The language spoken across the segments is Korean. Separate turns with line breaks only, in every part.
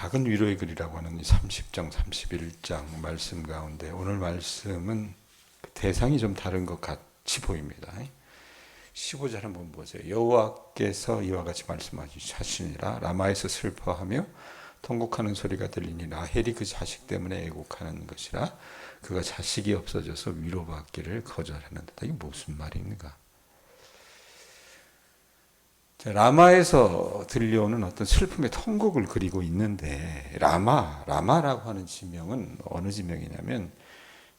작은 위로의 글이라고 하는 30장, 31장 말씀 가운데 오늘 말씀은 대상이 좀 다른 것 같이 보입니다. 15절 한번 보세요. 여호와께서 이와 같이 말씀하시니라. 라마에서 슬퍼하며 통곡하는 소리가 들리니 라헬이 그 자식 때문에 애곡하는 것이라. 그가 자식이 없어져서 위로받기를 거절하는다. 이게 무슨 말입니까? 라마에서 들려오는 어떤 슬픔의 통곡을 그리고 있는데 라마라고 하는 지명은 어느 지명이냐면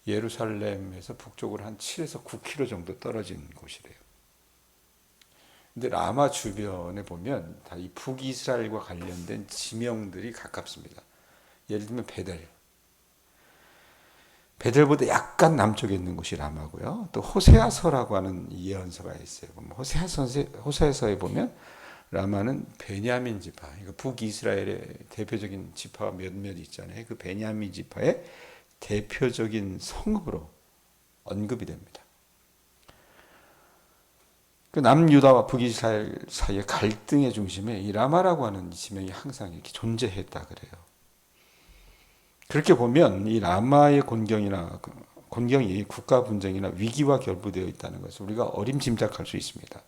예루살렘에서 북쪽으로 한 7에서 9km 정도 떨어진 곳이래요. 근데 라마 주변에 보면 다 이 북이스라엘과 관련된 지명들이 가깝습니다. 예를 들면 베델보다 약간 남쪽에 있는 곳이 라마고요. 또 호세아서라고 하는 예언서가 있어요. 호세아서에 보면 라마는 베냐민 지파, 그러니까 북이스라엘의 대표적인 지파가 몇몇 있잖아요. 그 베냐민 지파의 대표적인 성읍으로 언급이 됩니다. 그 남유다와 북이스라엘 사이의 갈등의 중심에 이 라마라고 하는 지명이 항상 이렇게 존재했다 그래요. 그렇게 보면 이 라마의 곤경이 국가 분쟁이나 위기와 결부되어 있다는 것을 우리가 어림짐작할 수 있습니다.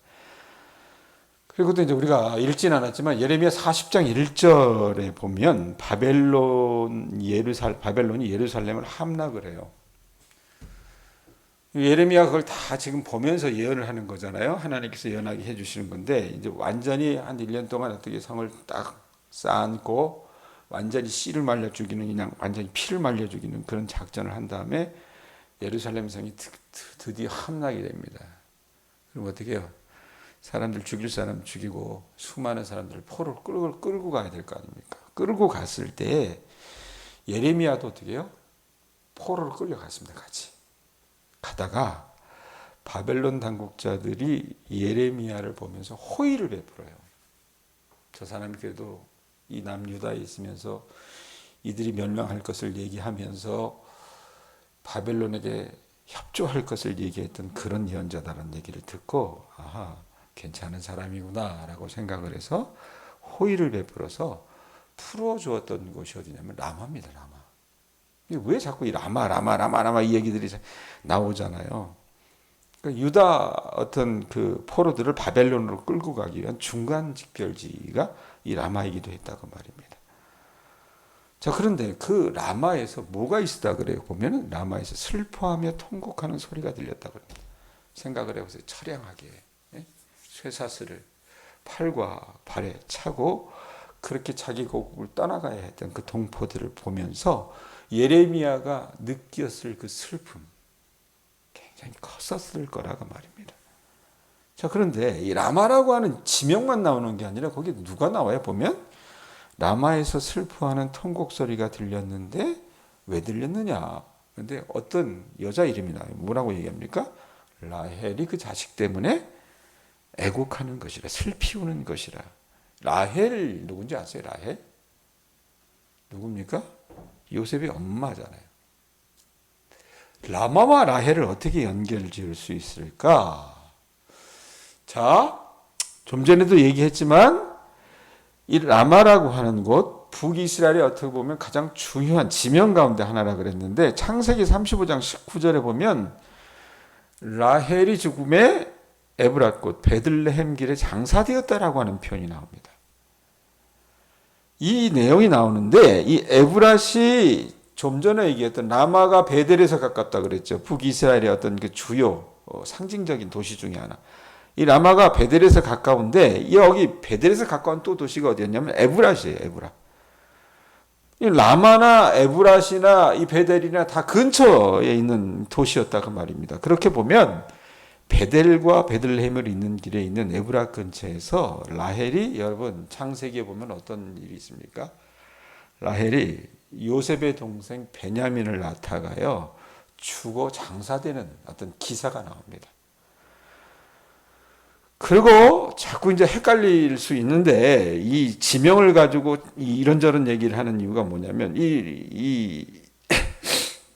그리고 또 이제 우리가 읽진 않았지만 예레미야 40장 1절에 보면 바벨론이 예루살렘을 함락을 해요. 예레미야가 그걸 다 지금 보면서 예언을 하는 거잖아요. 하나님께서 예언하게 해주시는 건데 이제 완전히 한 1년 동안 어떻게 성을 딱 쌓고 완전히 씨를 말려 죽이는 그냥 완전히 피를 말려 죽이는 그런 작전을 한 다음에 예루살렘 성이 드디어 함락이 됩니다. 그럼 어떻게 해요? 사람들 죽일 사람 죽이고 수많은 사람들을 포로 끌고 가야 될 거 아닙니까? 끌고 갔을 때 예레미야도 어떻게 해요? 포로를 끌려갔습니다. 같이. 가다가 바벨론 당국자들이 예레미야를 보면서 호의를 베풀어요. 저 사람이 그래도 이 남유다에 있으면서 이들이 멸망할 것을 얘기하면서 바벨론에게 협조할 것을 얘기했던 그런 예언자다라는 얘기를 듣고 아하 괜찮은 사람이구나 라고 생각을 해서 호의를 베풀어서 풀어주었던 곳이 어디냐면 라마입니다. 라마. 왜 자꾸 이 라마 이 얘기들이 나오잖아요. 그러니까 유다 어떤 그 포로들을 바벨론으로 끌고 가기 위한 중간 직별지가 이 라마이기도 했다고 말입니다. 자, 그런데 그 라마에서 뭐가 있었다 그래요? 보면은 라마에서 슬퍼하며 통곡하는 소리가 들렸다고 합니다. 생각을 해보세요. 처량하게 쇠사슬을 팔과 발에 차고 그렇게 자기 고국을 떠나가야 했던 그 동포들을 보면서 예레미야가 느꼈을 그 슬픔 굉장히 컸었을 거라고 말입니다. 자, 그런데 이 라마라고 하는 지명만 나오는 게 아니라 거기 누가 나와요? 보면 라마에서 슬퍼하는 통곡 소리가 들렸는데 왜 들렸느냐? 그런데 어떤 여자 이름이 나와요. 뭐라고 얘기합니까? 라헬이 그 자식 때문에 애곡하는 것이라, 슬피 우는 것이라. 라헬 누군지 아세요? 라헬? 누굽니까? 요셉의 엄마잖아요. 라마와 라헬을 어떻게 연결 지을 수 있을까? 자, 좀 전에도 얘기했지만 이 라마라고 하는 곳 북이스라엘이 어떻게 보면 가장 중요한 지명 가운데 하나라 그랬는데 창세기 35장 19절에 보면 라헬이 죽음에 에브랏 베들레헴 길에 장사되었다라고 하는 표현이 나옵니다. 이 내용이 나오는데 이 에브랏이 좀 전에 얘기했던 라마가 베델에서 가깝다 그랬죠. 북이스라엘의 어떤 그 주요 상징적인 도시 중에 하나. 이 라마가 베델에서 가까운데 여기 베델에서 가까운 또 도시가 어디였냐면 에브랏이에요. 에브랏. 이 라마나 에브랏이나 이 베델이나 다 근처에 있는 도시였다고 말입니다. 그렇게 보면 베델과 베들레헴을 잇는 길에 있는 에브랏 근처에서 라헬이 여러분 창세기에 보면 어떤 일이 있습니까? 라헬이 요셉의 동생 베냐민을 낳다가요 죽어 장사되는 어떤 기사가 나옵니다. 그리고 자꾸 이제 헷갈릴 수 있는데 이 지명을 가지고 이런저런 얘기를 하는 이유가 뭐냐면 이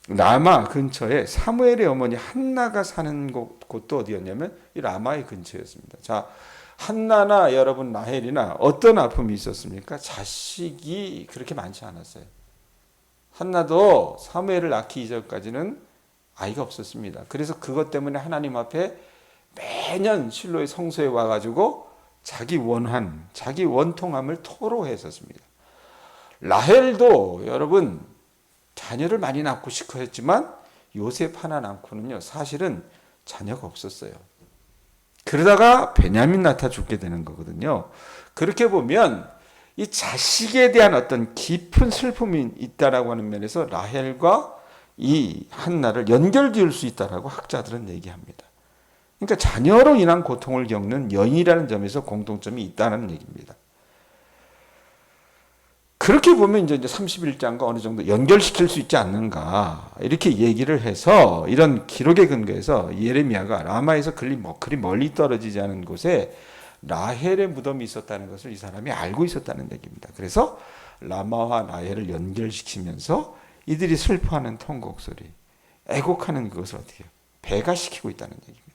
라마 근처에 사무엘의 어머니 한나가 사는 곳도 어디였냐면 이 라마의 근처였습니다. 자, 한나나 여러분 라헬이나 어떤 아픔이 있었습니까? 자식이 그렇게 많지 않았어요. 한나도 사무엘을 낳기 이전까지는 아이가 없었습니다. 그래서 그것 때문에 하나님 앞에 매년 실로의 성소에 와가지고 자기 원한, 자기 원통함을 토로했었습니다. 라헬도 여러분 자녀를 많이 낳고 싶어 했지만 요셉 하나 낳고는요 사실은 자녀가 없었어요. 그러다가 베냐민 낳다 죽게 되는 거거든요. 그렇게 보면 이 자식에 대한 어떤 깊은 슬픔이 있다라고 하는 면에서 라헬과 이 한나를 연결지을 수 있다라고 학자들은 얘기합니다. 그러니까 자녀로 인한 고통을 겪는 여인이라는 점에서 공통점이 있다는 얘기입니다. 그렇게 보면 이제 31장과 어느 정도 연결시킬 수 있지 않는가 이렇게 얘기를 해서 이런 기록에 근거해서 예레미야가 라마에서 그리 멀리 떨어지지 않은 곳에 라헬의 무덤이 있었다는 것을 이 사람이 알고 있었다는 얘기입니다. 그래서 라마와 라헬을 연결시키면서 이들이 슬퍼하는 통곡 소리, 애곡하는 그것을 어떻게 해요? 배가시키고 있다는 얘기입니다.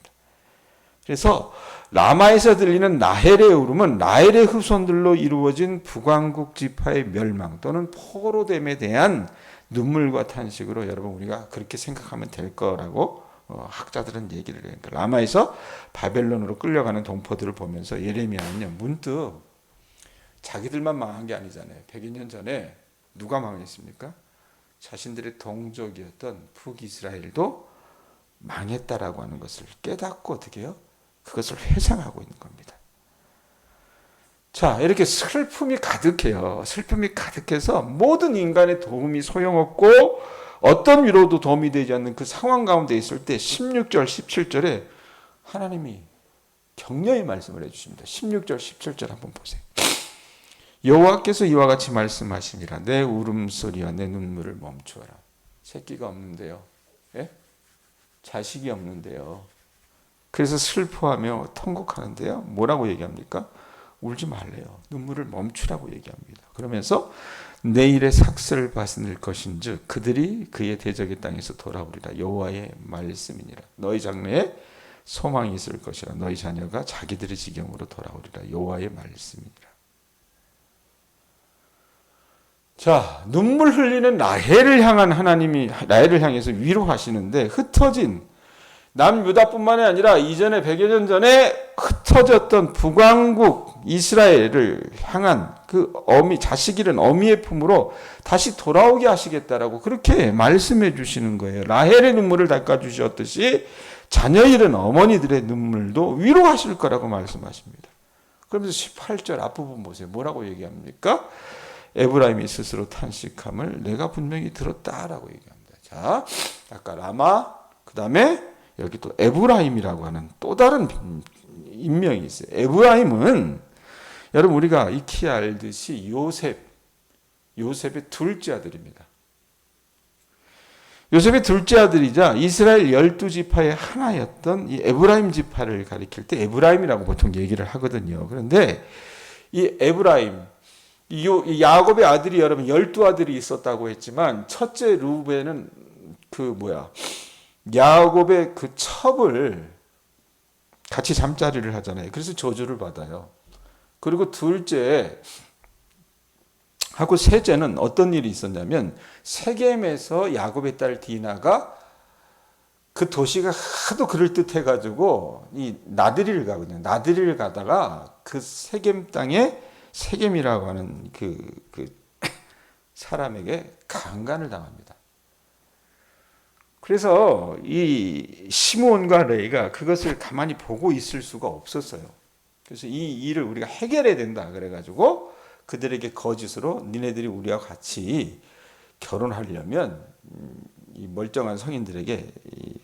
그래서 라마에서 들리는 라헬의 울음은 라헬의 후손들로 이루어진 북왕국 지파의 멸망 또는 포로됨에 대한 눈물과 탄식으로 여러분 우리가 그렇게 생각하면 될 거라고 학자들은 얘기를 해요. 그러니까 라마에서 바벨론으로 끌려가는 동포들을 보면서 예레미야는요 문득 자기들만 망한 게 아니잖아요. 100여 년 전에 누가 망했습니까? 자신들의 동족이었던 북이스라엘도 망했다라고 하는 것을 깨닫고 어떻게 해요? 그것을 회상하고 있는 겁니다. 자, 이렇게 슬픔이 가득해요. 슬픔이 가득해서 모든 인간의 도움이 소용없고 어떤 위로도 도움이 되지 않는 그 상황 가운데 있을 때 16절, 17절에 하나님이 격려의 말씀을 해주십니다. 16절, 17절 한번 보세요. 여호와께서 이와 같이 말씀하시니라. 내 울음소리와 내 눈물을 멈추어라. 새끼가 없는데요. 예? 자식이 없는데요. 그래서 슬퍼하며 통곡하는데요. 뭐라고 얘기합니까? 울지 말래요. 눈물을 멈추라고 얘기합니다. 그러면서 내일의 삭슬 밭을 것인즉 그들이 그의 대적의 땅에서 돌아오리라. 여호와의 말씀이니라. 너희 장래에 소망이 있을 것이라. 너희 자녀가 자기들의 지경으로 돌아오리라. 여호와의 말씀이니라. 자, 눈물 흘리는 라헬을 향한 하나님이 라헬을 향해서 위로하시는데 흩어진 남유다뿐만이 아니라 이전에 100여 년 전에 흩어졌던 북왕국 이스라엘을 향한 그 자식 잃은 어미의 품으로 다시 돌아오게 하시겠다라고 그렇게 말씀해 주시는 거예요. 라헬의 눈물을 닦아주셨듯이 자녀 잃은 어머니들의 눈물도 위로하실 거라고 말씀하십니다. 그러면서 18절 앞부분 보세요. 뭐라고 얘기합니까? 에브라임이 스스로 탄식함을 내가 분명히 들었다라고 얘기합니다. 자, 아까 라마, 그 다음에 여기 또 에브라임이라고 하는 또 다른 인명이 있어요. 에브라임은 여러분 우리가 익히 알듯이 요셉의 둘째 아들입니다. 요셉의 둘째 아들이자 이스라엘 12지파의 하나였던 이 에브라임 지파를 가리킬 때 에브라임이라고 보통 얘기를 하거든요. 그런데 이 에브라임, 이 야곱의 아들이 여러분 12아들이 있었다고 했지만 첫째 루벤은 야곱의 그 첩을 같이 잠자리를 하잖아요. 그래서 저주를 받아요. 그리고 둘째 하고 셋째는 어떤 일이 있었냐면 세겜에서 야곱의 딸 디나가 그 도시가 하도 그럴듯해가지고 이 나드리를 가거든요. 나드리를 가다가 그 세겜 땅에 세겜이라고 하는 그 사람에게 강간을 당합니다. 그래서 이 시므온과 레이가 그것을 가만히 보고 있을 수가 없었어요. 그래서 이 일을 우리가 해결해야 된다 그래가지고 그들에게 거짓으로 니네들이 우리와 같이 결혼하려면 이 멀쩡한 성인들에게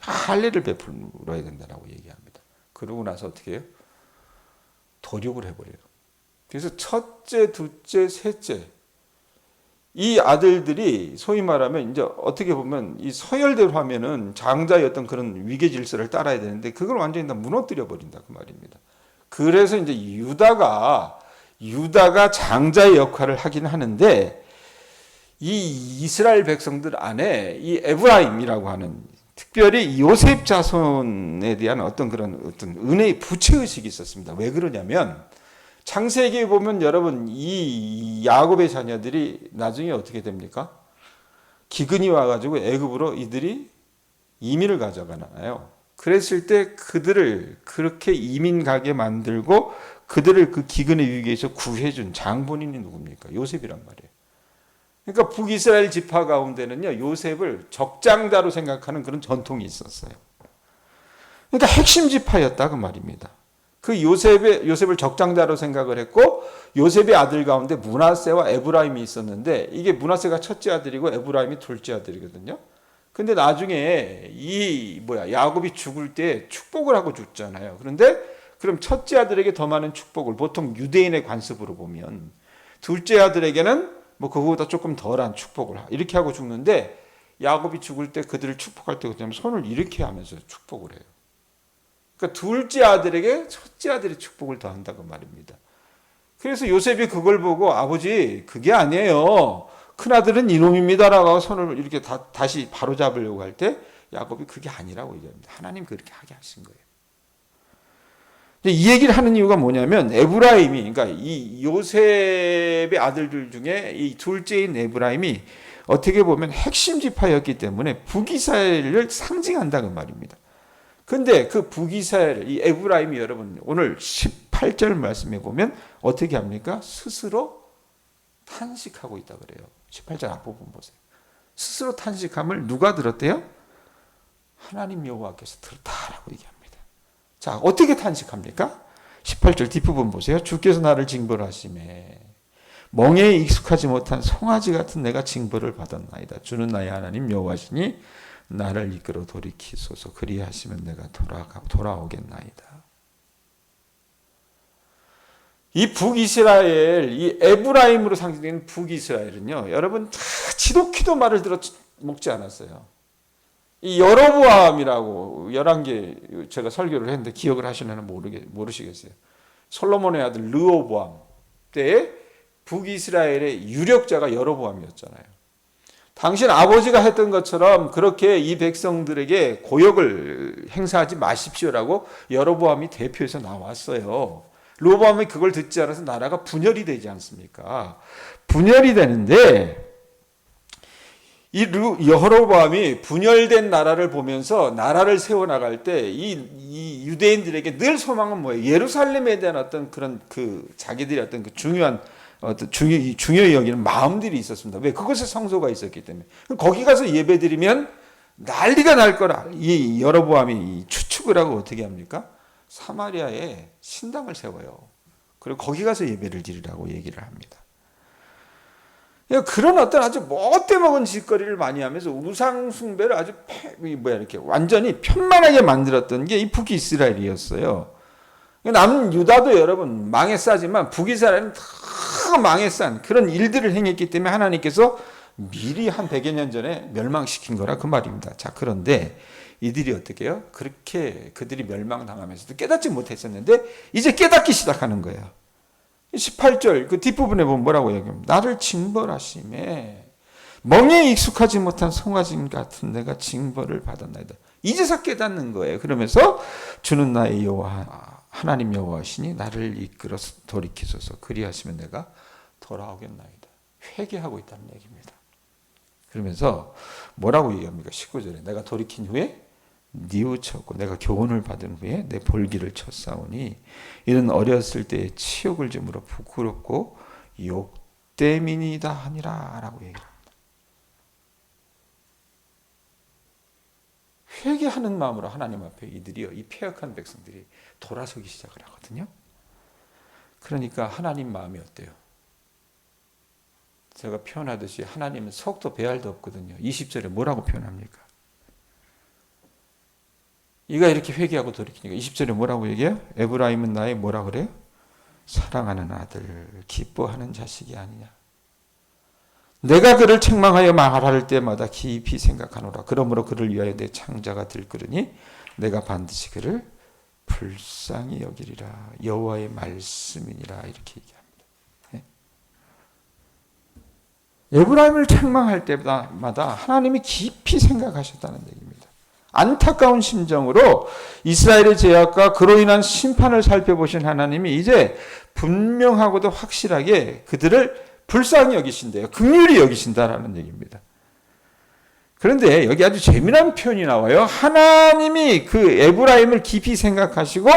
할례를 베풀어야 된다라고 얘기합니다. 그러고 나서 어떻게 해요? 도륙을 해버려요. 그래서 첫째, 둘째, 셋째 이 아들들이 소위 말하면 이제 어떻게 보면 이 서열대로 하면은 장자의 어떤 그런 위계 질서를 따라야 되는데 그걸 완전히 다 무너뜨려 버린다 그 말입니다. 그래서 이제 유다가 장자의 역할을 하긴 하는데 이 이스라엘 백성들 안에 이 에브라임이라고 하는 특별히 요셉 자손에 대한 어떤 은혜의 부채의식이 있었습니다. 왜 그러냐면 창세기에 보면 여러분 이 야곱의 자녀들이 나중에 어떻게 됩니까? 기근이 와가지고 애굽으로 이들이 이민을 가져가나요? 그랬을 때 그들을 그렇게 이민 가게 만들고 그들을 그 기근의 위기에서 구해준 장본인이 누굽니까? 요셉이란 말이에요. 그러니까 북이스라엘 지파 가운데는요, 요셉을 적장자로 생각하는 그런 전통이 있었어요. 그러니까 핵심 지파였다 그 말입니다. 그 요셉을 적장자로 생각을 했고 요셉의 아들 가운데 므낫세와 에브라임이 있었는데 이게 므낫세가 첫째 아들이고 에브라임이 둘째 아들이거든요. 근데 나중에 야곱이 죽을 때 축복을 하고 죽잖아요. 그런데 그럼 첫째 아들에게 더 많은 축복을 보통 유대인의 관습으로 보면 둘째 아들에게는 뭐 그거보다 조금 덜한 축복을 이렇게 하고 죽는데 야곱이 죽을 때 그들을 축복할 때 그냥 손을 이렇게 하면서 축복을 해요. 그러니까 둘째 아들에게 첫째 아들이 축복을 더한다고 말입니다. 그래서 요셉이 그걸 보고 아버지 그게 아니에요. 큰아들은 이놈입니다라고 손을 이렇게 다시 바로잡으려고 할 때 야곱이 그게 아니라고 얘기합니다. 하나님 그렇게 하게 하신 거예요. 이 얘기를 하는 이유가 뭐냐면 에브라임이 그러니까 이 요셉의 아들들 중에 이 둘째인 에브라임이 어떻게 보면 핵심 지파였기 때문에 북이스라엘을 상징한다는 말입니다. 근데 그 북이스라엘 이 에브라임이 여러분 오늘 18절 말씀해 보면 어떻게 합니까? 스스로 탄식하고 있다 그래요. 18절 앞부분 보세요. 스스로 탄식함을 누가 들었대요? 하나님 여호와께서 들었다라고 얘기합니다. 자, 어떻게 탄식합니까? 18절 뒷부분 보세요. 주께서 나를 징벌하시매 멍에에 익숙하지 못한 송아지 같은 내가 징벌을 받았나이다. 주는 나의 하나님 여호와시니 나를 이끌어 돌이키소서. 그리하시면 내가 돌아오겠나이다. 이 북이스라엘, 이 에브라임으로 상징되는 북이스라엘은요, 여러분 다 지독히도 말을 들어 먹지 않았어요. 이 여로보암이라고 11개 제가 설교를 했는데 기억을 하시려나 모르시겠어요. 솔로몬의 아들 르호보암 때에 북이스라엘의 유력자가 여로보암이었잖아요. 당신 아버지가 했던 것처럼 그렇게 이 백성들에게 고역을 행사하지 마십시오라고 여로보암이 대표해서 나왔어요. 르호보암이 그걸 듣지 않아서 나라가 분열이 되지 않습니까? 분열이 되는데 이 여로보암이 분열된 나라를 보면서 나라를 세워나갈 때 이 유대인들에게 늘 소망은 뭐예요? 예루살렘에 대한 어떤 그런 자기들이 어떤 중요한 중요히 여기는 마음들이 있었습니다. 왜? 그것에 성소가 있었기 때문에. 거기 가서 예배드리면 난리가 날 거라. 이 여로보암이 추측을 하고 어떻게 합니까? 사마리아에 신당을 세워요. 그리고 거기 가서 예배를 드리라고 얘기를 합니다. 그런 어떤 아주 못돼 먹은 짓거리를 많이 하면서 우상 숭배를 아주 이렇게 완전히 편만하게 만들었던 게 이 북이스라엘이었어요. 남유다도 여러분 망해싸지만 북이스라엘은 다 망해싼 그런 일들을 행했기 때문에 하나님께서 미리 한 100여 년 전에 멸망시킨 거라 그 말입니다. 자, 그런데 이들이 어떻게 해요? 그렇게 그들이 멸망당하면서도 깨닫지 못했었는데 이제 깨닫기 시작하는 거예요. 18절 그 뒷부분에 보면 뭐라고 얘기합니까? 나를 징벌하심에 멍에 익숙하지 못한 송아지 같은 내가 징벌을 받았나이다. 이제서 깨닫는 거예요. 그러면서 주는 나의 여호와 하나님 여호와시니 나를 이끌어 돌이키소서. 그리하시면 내가 돌아오겠나이다. 회개하고 있다는 얘기입니다. 그러면서 뭐라고 얘기합니까? 19절에 내가 돌이킨 후에 뉘우쳤고 내가 교훈을 받은 후에 내 볼기를 쳤사오니 이는 어렸을 때에 치욕을 짐으로 부끄럽고 욕됨이니이다 하니라 라고 얘기합니다. 회개하는 마음으로 하나님 앞에 이들이요, 이 패역한 백성들이 돌아서기 시작을 하거든요. 그러니까 하나님 마음이 어때요? 제가 표현하듯이 하나님은 속도 배알도 없거든요. 20절에 뭐라고 표현합니까? 이가 이렇게 회개하고 돌이키니까 20절에 뭐라고 얘기해요? 에브라임은 나의 뭐라 그래요? 사랑하는 아들, 기뻐하는 자식이 아니냐. 내가 그를 책망하여 말할 때마다 깊이 생각하노라. 그러므로 그를 위하여 내 창자가 들끓으니 내가 반드시 그를 불쌍히 여기리라. 여호와의 말씀이니라. 이렇게 얘기합니다. 네? 에브라임을 책망할 때마다 하나님이 깊이 생각하셨다는 얘기입니다. 안타까운 심정으로 이스라엘의 죄악과 그로 인한 심판을 살펴보신 하나님이 이제 분명하고도 확실하게 그들을 불쌍히 여기신대요. 긍휼히 여기신다라는 얘기입니다. 그런데 여기 아주 재미난 표현이 나와요. 하나님이 그 에브라임을 깊이 생각하시고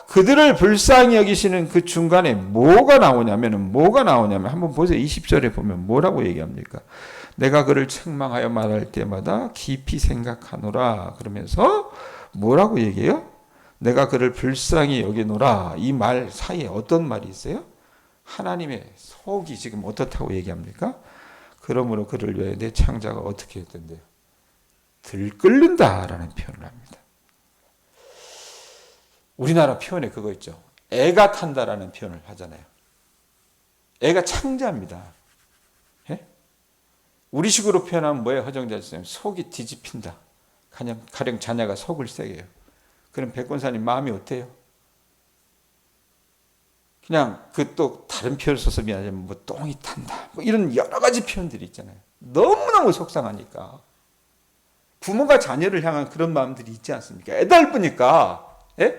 그들을 불쌍히 여기시는 그 중간에 뭐가 나오냐면 한번 보세요. 20절에 보면 뭐라고 얘기합니까? 내가 그를 책망하여 말할 때마다 깊이 생각하노라. 그러면서 뭐라고 얘기해요? 내가 그를 불쌍히 여기노라. 이 말 사이에 어떤 말이 있어요? 하나님의 속이 지금 어떻다고 얘기합니까? 그러므로 그를 위하여 내 창자가 어떻게 했던데요? 들끓는다라는 표현을 합니다. 우리나라 표현에 그거 있죠. 애가 탄다라는 표현을 하잖아요. 애가 창자입니다. 예? 우리식으로 표현하면 뭐예요? 허정자 선생님, 속이 뒤집힌다. 가령 자녀가 속을 세게요. 그럼 백권사님 마음이 어때요? 그냥 그 또 다른 표현 써서 미안하지만 뭐 똥이 탄다. 뭐 이런 여러 가지 표현들이 있잖아요. 너무너무 속상하니까. 부모가 자녀를 향한 그런 마음들이 있지 않습니까? 애달프니까. 예?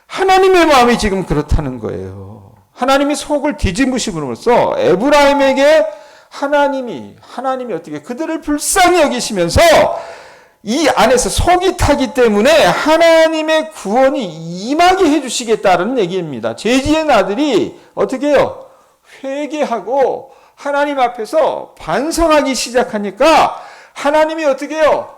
하나님의 마음이 지금 그렇다는 거예요. 하나님이 속을 뒤집으심으로써 에브라임에게 하나님이 어떻게 그들을 불쌍히 여기시면서 이 안에서 속이 타기 때문에 하나님의 구원이 임하게 해주시겠다는 얘기입니다. 죄지은 아들이 어떻게 해요? 회개하고 하나님 앞에서 반성하기 시작하니까 하나님이 어떻게 해요?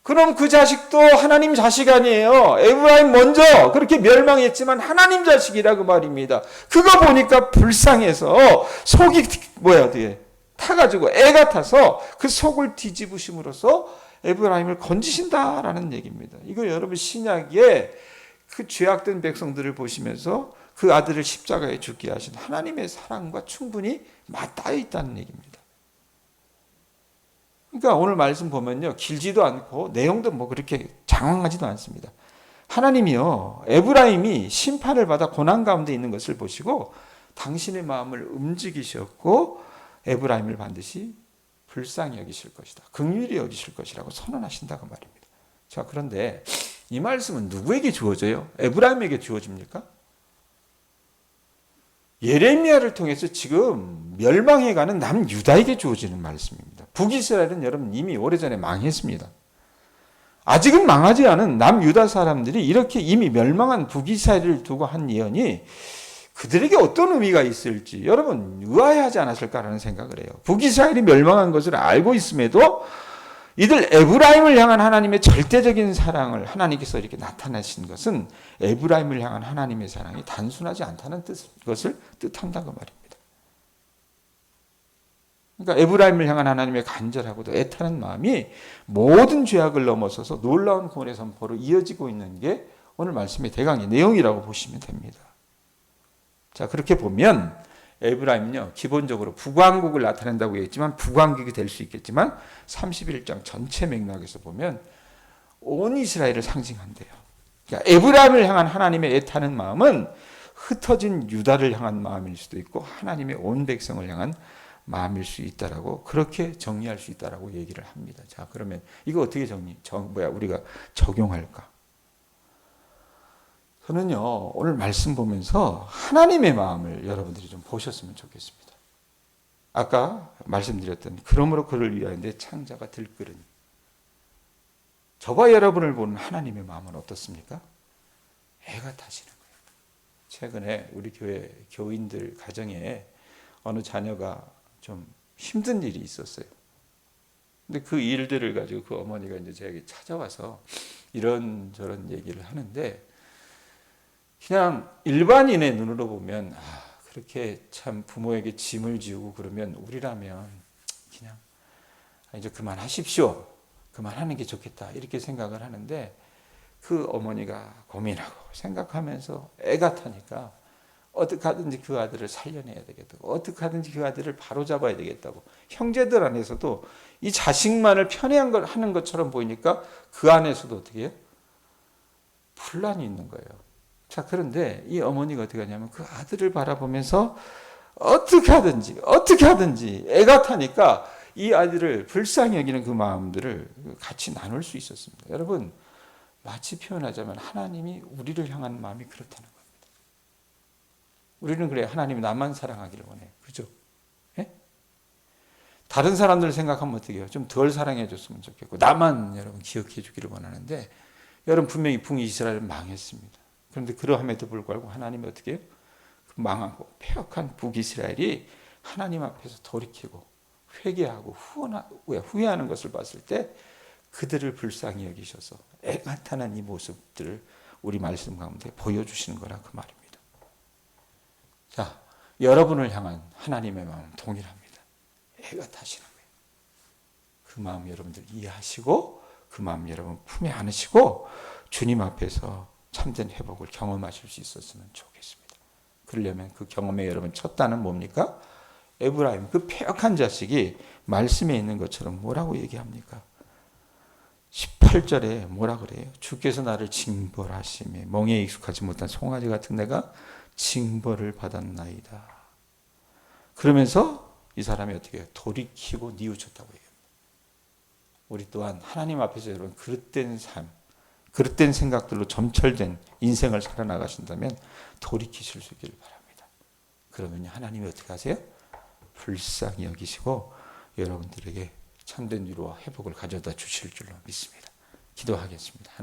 그럼 그 자식도 하나님 자식 아니에요. 에브라임 먼저 그렇게 멸망했지만 하나님 자식이라 그 말입니다. 그거 보니까 불쌍해서 속이 어떻게 타가지고 애가 타서 그 속을 뒤집으심으로써 에브라임을 건지신다라는 얘기입니다. 이거 여러분 신약에 그 죄악된 백성들을 보시면서 그 아들을 십자가에 죽게 하신 하나님의 사랑과 충분히 맞닿아 있다는 얘기입니다. 그러니까 오늘 말씀 보면요, 길지도 않고 내용도 뭐 그렇게 장황하지도 않습니다. 하나님이요, 에브라임이 심판을 받아 고난 가운데 있는 것을 보시고 당신의 마음을 움직이셨고 에브라임을 반드시 불쌍히 여기실 것이다. 긍휼히 여기실 것이라고 선언하신다고 말입니다. 자, 그런데 이 말씀은 누구에게 주어져요? 에브라임에게 주어집니까? 예레미야를 통해서 지금 멸망해가는 남유다에게 주어지는 말씀입니다. 북이스라엘은 여러분 이미 오래전에 망했습니다. 아직은 망하지 않은 남유다 사람들이 이렇게 이미 멸망한 북이스라엘을 두고 한 예언이 그들에게 어떤 의미가 있을지 여러분 의아해하지 않았을까라는 생각을 해요. 북이스라엘이 멸망한 것을 알고 있음에도 이들 에브라임을 향한 하나님의 절대적인 사랑을 하나님께서 이렇게 나타내신 것은 에브라임을 향한 하나님의 사랑이 단순하지 않다는 것을 뜻한다고 말입니다. 그러니까 에브라임을 향한 하나님의 간절하고도 애타는 마음이 모든 죄악을 넘어서서 놀라운 구원의 선포로 이어지고 있는 게 오늘 말씀의 대강의 내용이라고 보시면 됩니다. 자, 그렇게 보면 에브라임은요, 기본적으로 북왕국을 나타낸다고 했지만 북왕국이 될 수 있겠지만 31장 전체 맥락에서 보면 온 이스라엘을 상징한대요. 그러니까 에브라임을 향한 하나님의 애타는 마음은 흩어진 유다를 향한 마음일 수도 있고 하나님의 온 백성을 향한 마음일 수 있다라고 그렇게 정리할 수 있다라고 얘기를 합니다. 자, 그러면 이거 어떻게 우리가 적용할까? 저는요, 오늘 말씀 보면서 하나님의 마음을 여러분들이 좀 보셨으면 좋겠습니다. 아까 말씀드렸던 그러므로 그를 위하여 내 창자가 들끓으니, 저와 여러분을 보는 하나님의 마음은 어떻습니까? 애가 타시는 거예요. 최근에 우리 교회 교인들 가정에 어느 자녀가 좀 힘든 일이 있었어요. 근데 그 일들을 가지고 그 어머니가 이제 저에게 찾아와서 이런저런 얘기를 하는데, 그냥 일반인의 눈으로 보면 그렇게 참 부모에게 짐을 지우고 그러면 우리라면 그냥 이제 그만하십시오. 그만하는 게 좋겠다. 이렇게 생각을 하는데 그 어머니가 고민하고 생각하면서 애가 타니까 어떻게 하든지 그 아들을 살려내야 되겠다고, 어떻게 하든지 그 아들을 바로잡아야 되겠다고, 형제들 안에서도 이 자식만을 편애한 걸 하는 것처럼 보이니까 그 안에서도 어떻게 해요? 분란이 있는 거예요. 자, 그런데 이 어머니가 어떻게 하냐면 그 아들을 바라보면서 어떻게 하든지 애가 타니까 이 아들을 불쌍히 여기는 그 마음들을 같이 나눌 수 있었습니다. 여러분, 마치 표현하자면 하나님이 우리를 향한 마음이 그렇다는 겁니다. 우리는 그래요. 하나님이 나만 사랑하기를 원해요. 그죠? 예? 다른 사람들을 생각하면 어떻게 해요? 좀 덜 사랑해 줬으면 좋겠고 나만 여러분 기억해 주기를 원하는데 여러분 분명히 북이스라엘은 망했습니다. 그런데 그러함에도 불구하고 하나님이 어떻게 해요? 그 망하고 폐역한 북이스라엘이 하나님 앞에서 돌이키고 회개하고 후회하는 것을 봤을 때 그들을 불쌍히 여기셔서 애가타는 이 모습들을 우리 말씀 가운데 보여주시는 거라 그 말입니다. 자, 여러분을 향한 하나님의 마음 동일합니다. 애가 타시는 거예요. 그 마음 여러분들 이해하시고 그 마음 여러분 품에 안으시고 주님 앞에서 참된 회복을 경험하실 수 있었으면 좋겠습니다. 그러려면 그 경험의 여러분 첫 단은 뭡니까? 에브라임 그 폐역한 자식이 말씀에 있는 것처럼 뭐라고 얘기합니까? 18절에 뭐라 그래요? 주께서 나를 징벌하시며 멍에 익숙하지 못한 송아지 같은 내가 징벌을 받았나이다. 그러면서 이 사람이 어떻게 해요? 돌이키고 뉘우쳤다고 얘기합니다. 우리 또한 하나님 앞에서 여러분 그릇된 삶, 그릇된 생각들로 점철된 인생을 살아나가신다면 돌이키실 수 있기를 바랍니다. 그러면 하나님이 어떻게 하세요? 불쌍히 여기시고 여러분들에게 참된 위로와 회복을 가져다 주실 줄로 믿습니다. 기도하겠습니다.